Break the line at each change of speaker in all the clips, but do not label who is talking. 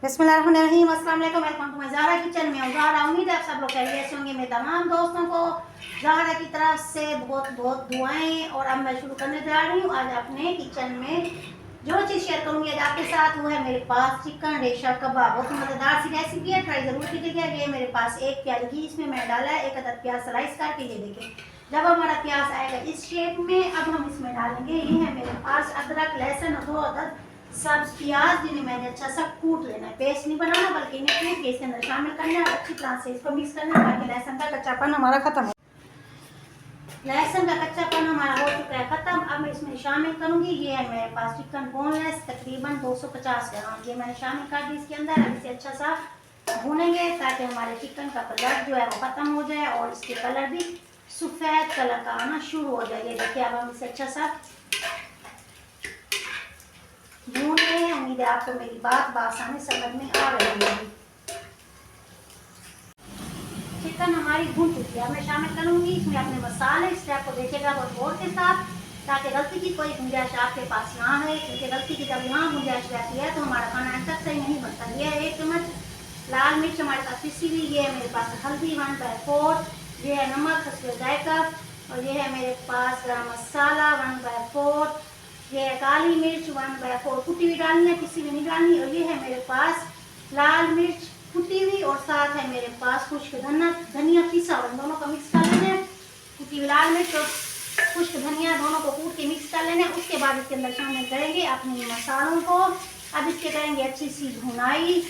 बिस्मिल्लाहिर्रहमानिर्रहीम, अस्सलाम वालेकुम, welcome to my Zahra kitchen में। ज़ाहरा, उम्मीद है आप सब लोग खैरियत से होंगे। मैं तमाम दोस्तों को ज़ाहरा की तरफ से बहुत बहुत दुआएं। और अब मैं शुरू करने जा रही हूँ। आज अपने किचन में जो चीज़ शेयर करूँगी आज आपके साथ वो है मेरे पास चिकन रेशा कबाब। बहुत मज़ेदार सी रेसिपी है, ट्राई ज़रूर कीजिएगा। ये मेरे पास एक प्याज घी इसमें मैं डाला है, एक अदद प्याज स्लाइस करके। ये देखें, जब हमारा प्याज आएगा इस शेप में, अब हम इसमें डालेंगे, ये है मेरे पास अदरक, लहसुन और 2 अदद सब्ज प्याज, जिन्हें मैंने अच्छा सा कूट लेना है। पेस्ट नहीं बनाना, बल्कि इन्हें कूट के इसके अंदर शामिल करना है। अच्छी तरह से इसको मिक्स करना है ताकि लहसुन का कच्चापन हमारा खत्म हो। लहसुन का कच्चापन हमारा हो चुका है खत्म। अब मैं इसमें शामिल करूंगी, ये है मेरे पास चिकन बोनलेस, तकरीबन 250 ग्राम। ये मैंने शामिल कर दी इसके अंदर। अब इसे अच्छा सा भूनेंगे ताकि हमारे चिकन का कलर जो है वो खत्म हो जाए और इसके कलर भी सफ़ेद कलर का आना शुरू हो जाए। ये देखिए, अब हम इसे अच्छा सा भून रहे हैं। उम्मीद है आपको मेरी बात आसानी समझ में आ रही है। चिकन हमारी भून चुकी है। मैं शामिल करूंगी इसमें अपने मसाले। इस स्टेप को देखिएगा बहुत गौर के साथ, ताकि गलती की कोई गुंजाइश आपके पास ना है, क्योंकि गलती की जब यहाँ गुंजाइश रहती है तो हमारा खाना अंत तक सही नहीं बनता। ये है 1 चम्मच लाल मिर्च हमारे पास पिसी हुई, ये है मेरे पास हल्दी 1/4, ये है नमक हस्बे जायका, और ये है मेरे पास गरम मसाला 1/4, ये है काली मिर्च 1/4। कुटी हुई डालनी है, किसी भी नहीं डालनी। और ये है मेरे पास लाल मिर्च कुटी हुई, और साथ है मेरे पास खुश्क धनिया पिसा हुआ। दोनों को मिक्स कर लेना है। कुटी हुई लाल मिर्च और खुश्क धनिया दोनों को कूट के मिक्स कर लेना है। उसके बाद इसके अंदर शामिल करेंगे अपने मसालों को। अब इसके करेंगे अच्छी सी भुनाई।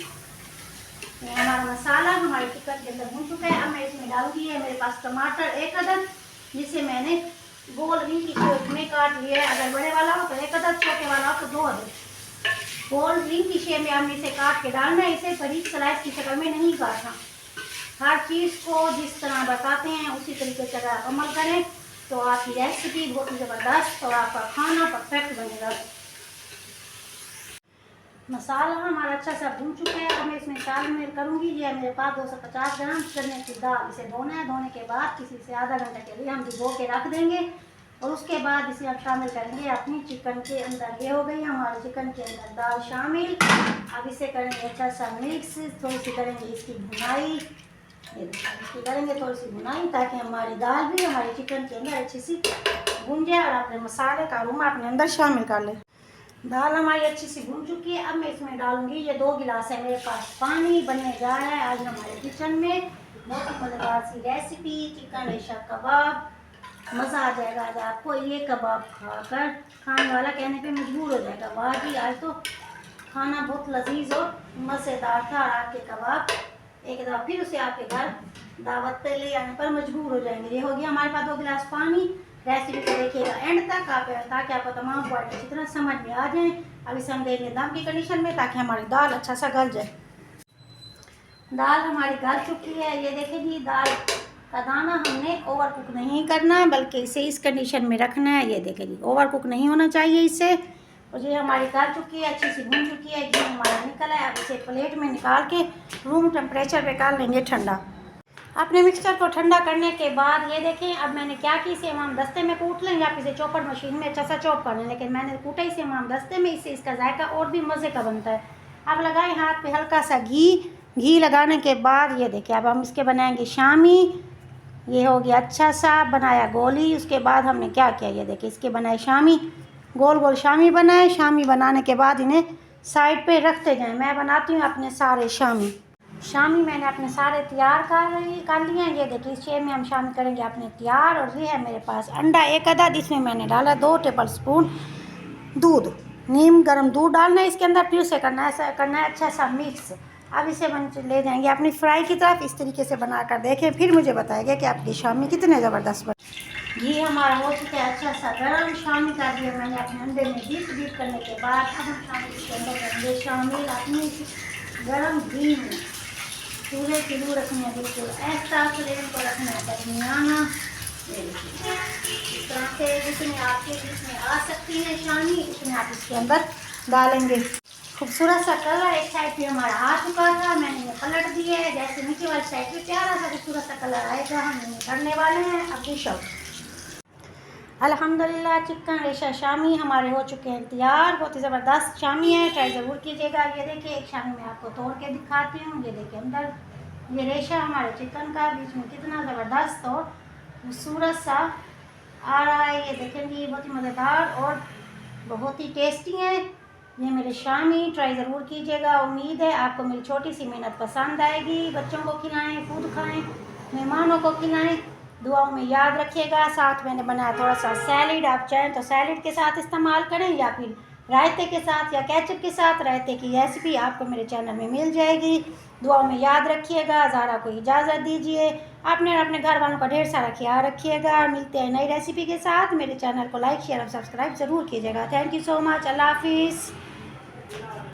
हमारा मसाला हमारे चिकन के अंदर भून चुका है। अब मैं इसमें डालूंगी, है मेरे पास टमाटर 1 अदद, जिसे मैंने गोल रिंग की शेप में काट लिया है। अगर बड़े वाला हो तो 1 अदद, छोटे वाला हो तो 2 अदद। गोल रिंग की शेप में हमने इसे काट के डालना है। इसे बारीक स्लाइस की शक्ल में नहीं काटना। हर चीज़ को जिस तरह बताते हैं उसी तरीके से अगर आप अमल करें तो आपकी रेसिपी बहुत ही ज़बरदस्त और आपका खाना परफेक्ट बनेगा। मसाला हमारा अच्छा सा भून चुका है। अब मैं इसमें शामिल करूंगी, ये है मेरे पास 250 ग्राम चने की दाल। इसे धोना है, धोने के बाद किसी से आधा घंटा के लिए हम भिगो के रख देंगे, और उसके बाद इसे हम शामिल करेंगे अपनी चिकन के अंदर। ये हो गई हमारे चिकन के अंदर दाल शामिल। अब इसे करेंगे अच्छा सा मिक्स, थोड़ी सी करेंगे इसकी भुनाई। ये इसकी करेंगे थोड़ी सी भुनाई ताकि हमारी दाल भी हमारे चिकन के अंदर अच्छी सी भुन जाए और अपने मसाले का अरोमा अपने अंदर शामिल कर ले। दाल हमारी अच्छी सी भून चुकी है। अब मैं इसमें डालूंगी, ये 2 गिलास है मेरे पास पानी। बनने जा रहा है आज हमारे किचन में बहुत ही मज़ेदार सी रेसिपी, चिकन रेशा कबाब। मज़ा आ जाएगा आज आपको। ये कबाब खाकर खाने वाला कहने पे मजबूर हो जाएगा, वाह जी आज तो खाना बहुत लजीज और मज़ेदार था। और आपके कबाब एक दफ़ा फिर उसे आपके घर दावत पे ले आने पर मजबूर हो जाएंगे। ये हो गया हमारे पास 2 गिलास पानी। रेसिपी को देखिएगा एंड तक आप, ताकि आपको तमाम पॉइंट अच्छी तरह समझ में आ जाए। अब इसे हम देंगे दम की कंडीशन में ताकि हमारी दाल अच्छा सा गल जाए। दाल हमारी गल चुकी है। ये देखें जी, दाल का दाना हमने ओवर कुक नहीं करना, बल्कि इसे इस कंडीशन में रखना है। ये देखें जी, ओवर कुक नहीं होना चाहिए इससे। और ये हमारी गल चुकी है, अच्छी सी भून चुकी है, घी हमारा निकला है। अब इसे प्लेट में निकाल के रूम टेम्परेचर पे कर लेंगे ठंडा। अपने मिक्सचर को ठंडा करने के बाद ये देखें, अब मैंने क्या की, इसे हम दस्ते में कूट लें या फिर इसे चॉपर मशीन में अच्छा सा चॉप कर लें, लेकिन मैंने कूटा इसे हम दस्ते में। इससे इसका जायका और भी मज़े का बनता है। अब लगाएं हाथ पे हल्का सा घी लगाने के बाद ये देखिए, अब हम इसके बनाएंगे शामी। ये हो गया अच्छा सा बनाया गोली। उसके बाद हमने क्या किया, ये देखिए इसके बनाए शामी, गोल गोल शामी बनाए। शामी बनाने के बाद इन्हें साइड पे रखते जाएं। मैं बनाती हूँ अपने सारे शामी मैंने अपने सारे तैयार कर लिए हैं। ये देखिए इस शेप में हम शामिल करेंगे अपने तैयार। और ये है मेरे पास अंडा 1 अदद, इसमें मैंने डाला 2 टेबल स्पून दूध। नीम गर्म दूध डालना है इसके अंदर, फिर उसे करना है अच्छा सा मिक्स। अब इसे ले जाएंगे अपनी फ्राई की तरफ। इस तरीके से बनाकर देखें, फिर मुझे बताएगा कि आपकी शामी कितने ज़बरदस्त बने। घी हमारा हो चुका है अच्छा सा गर्म। शामी कर दिया मैंने अपने अंडे में डीप करने के बाद। अब हम शामी इसके अंदर करेंगे शामिल अपनी गर्म घी में। चूल्हे की लू रखनी है बिल्कुल ऐसा, फ्लेम को रखना है दरमियाना। इस तरह से जितने आपके जिसमें आ सकती है शामी, उतने आप इसके अंदर डालेंगे। खूबसूरत सा कलर एक साइड पे हमारा आ चुका था, मैंने ये पलट दिया है। जैसे नीचे वाली साइड पे प्यारा सा खूबसूरत सा कलर आएगा, हम इन्हें करने वाले हैं अब डिश आउट। अल्हम्दुलिल्लाह चिकन रेशा शामी हमारे हो चुके हैं तैयार। बहुत ही ज़बरदस्त शामी है, ट्राई ज़रूर कीजिएगा। ये देखिए एक शामी मैं आपको तोड़ के दिखाती हूँ। ये देखिए अंदर ये रेशा हमारे चिकन का बीच में कितना ज़बरदस्त और खूबसूरत सा आ रहा है। ये देखेंगे बहुत ही मज़ेदार और बहुत ही टेस्टी है ये मेरे शामी। ट्राई ज़रूर कीजिएगा। उम्मीद है आपको मेरी छोटी सी मेहनत पसंद आएगी। बच्चों को खिलाएं, खुद खाएं, मेहमानों को खिलाएं। दुआओं में याद रखिएगा। साथ मैंने बनाया थोड़ा सा सैलेड, आप चाहें तो सैलेड के साथ इस्तेमाल करें या फिर रायते के साथ या केचप के साथ। रायते की रेसिपी आपको मेरे चैनल में मिल जाएगी। दुआओं में याद रखिएगा। ज़ारा को इजाज़त दीजिए। आपने अपने घर वालों का ढेर सारा ख्याल रखिएगा। मिलते हैं नई रेसिपी के साथ। मेरे चैनल को लाइक शेयर और सब्सक्राइब ज़रूर कीजिएगा। Thank you so much. अल्लाह हाफिज़।